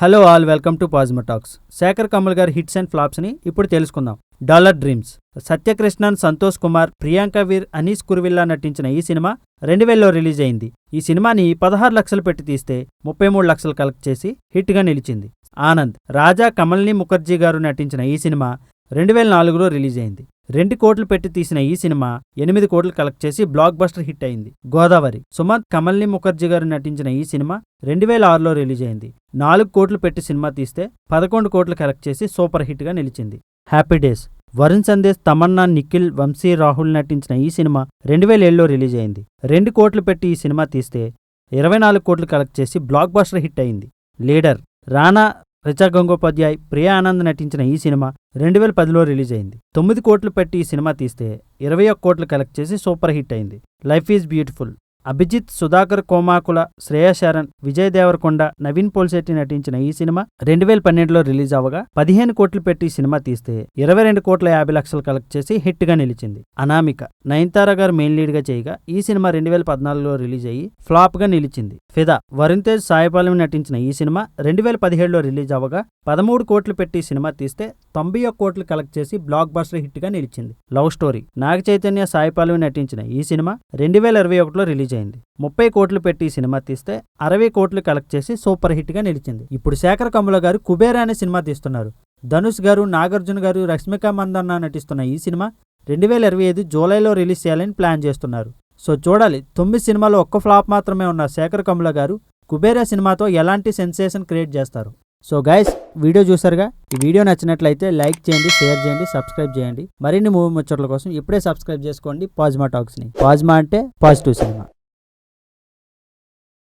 Hello all, welcome to పాజ్మా talks. Shekhar Kamal గారి hits and flops ని ఇప్పుడు తెలుసుకుందాం. Dollar dreams. సత్యకృష్ణన్, సంతోష్ కుమార్, ప్రియాంక వీర్, అనీస్ కుర్విల్లా నటించిన ఈ సినిమా 2000లో రిలీజ్ అయింది. ఈ సినిమాని 16 లక్షలు పెట్టి తీస్తే 33 లక్షలు కలెక్ట్ చేసి హిట్ గా నిలిచింది. ఆనంద్. రాజా కమల్ని ముఖర్జీ గారు నటించిన ఈ సినిమా 2004లో రిలీజ్ అయింది. 2 కోట్లు పెట్టి తీసిన ఈ సినిమా 8 కోట్లు కలెక్ట్ చేసి బ్లాక్ బస్టర్ హిట్ అయింది. గోదావరి. సుమంత్, కమల్ని ముఖర్జీ గారు నటించిన ఈ సినిమా 2006లో రిలీజ్ అయింది. 4 కోట్లు పెట్టి సినిమా తీస్తే 11 కోట్లు కలెక్ట్ చేసి సూపర్ హిట్ గా నిలిచింది. Happy days. వరుణ్ సందేశ్, తమన్నా, నిఖిల్, వంశీ, రాహుల్ నటించిన ఈ సినిమా 2007లో రిలీజ్ అయింది. 2 కోట్లు పెట్టి ఈ సినిమా తీస్తే 24 కోట్లు కలెక్ట్ చేసి బ్లాక్ బస్టర్ హిట్ అయింది. లీడర్. రానా, రిచా గంగోపాధ్యాయ్, ప్రియా ఆనంద్ నటించిన ఈ సినిమా 2010లో రిలీజ్ అయింది. 9 కోట్లు పెట్టి ఈ సినిమా తీస్తే 21 కోట్లు కలెక్ట్ చేసి సూపర్ హిట్ అయింది. Life is beautiful. Abhijit, Sudhakar Komakula, Shreya Sharan, Vijay Deverakonda, Naveen Polishetty నటించిన ఈ సినిమా 2012లో రిలీజ్ అవ్వగా 15 కోట్లు పెట్టి సినిమా తీస్తే 22 కోట్ల 50 లక్షలు కలెక్ట్ చేసి హిట్ గా నిలిచింది. అనామిక. నయనతార గారు మెయిన్ లీడ్ గా చేయగా ఈ సినిమా 2014లో రిలీజ్ అయ్యి ఫ్లాప్ గా నిలిచింది. ఫిదా. వరుణ్ తేజ్, సాయిపాలెం నటించిన ఈ సినిమా 2017లో రిలీజ్ అవ్వగా 13 కోట్లు పెట్టి సినిమా తీస్తే 91 కోట్లు కలెక్ట్ చేసి బ్లాక్ బస్టర్ హిట్ గా నిలిచింది. Love story. నాగ చైతన్య, సాయిపాలెం నటించిన ఈ సినిమా 2021లో రిలీజ్ అయింది. 30 కోట్లు పెట్టి సినిమా తీస్తే 60 కోట్లు కలెక్ట్ చేసి సూపర్ హిట్ గా నిలిచింది. ఇప్పుడు శేఖర్ కమ్ముల గారు కుబేరా అనే సినిమా తీస్తున్నారు. ధనుష్ గారు, నాగార్జున గారు, రష్మిక మందన్న నటిస్తున్న ఈ సినిమా 2025 జూలైలో రిలీజ్ చేయాలని ప్లాన్ చేస్తున్నారు. సో చూడాలి, 9 సినిమాలో ఒక్క ఫ్లాప్ మాత్రమే ఉన్న శేఖర్ కమ్ముల గారు కుబేరా సినిమాతో ఎలాంటి సెన్సేషన్ క్రియేట్ చేస్తారు. సో గైస్, వీడియో చూసారుగా. ఈ వీడియో నచ్చినట్లయితే లైక్ చేయండి, షేర్ చేయండి, సబ్స్క్రైబ్ చేయండి. మరిన్ని మూవీ ముచ్చట్ల కోసం ఇప్పుడే సబ్స్క్రైబ్ చేసుకోండి పాజ్మా టాక్స్ ని. పాజ్మా అంటే పాజిటివ్ సినిమా.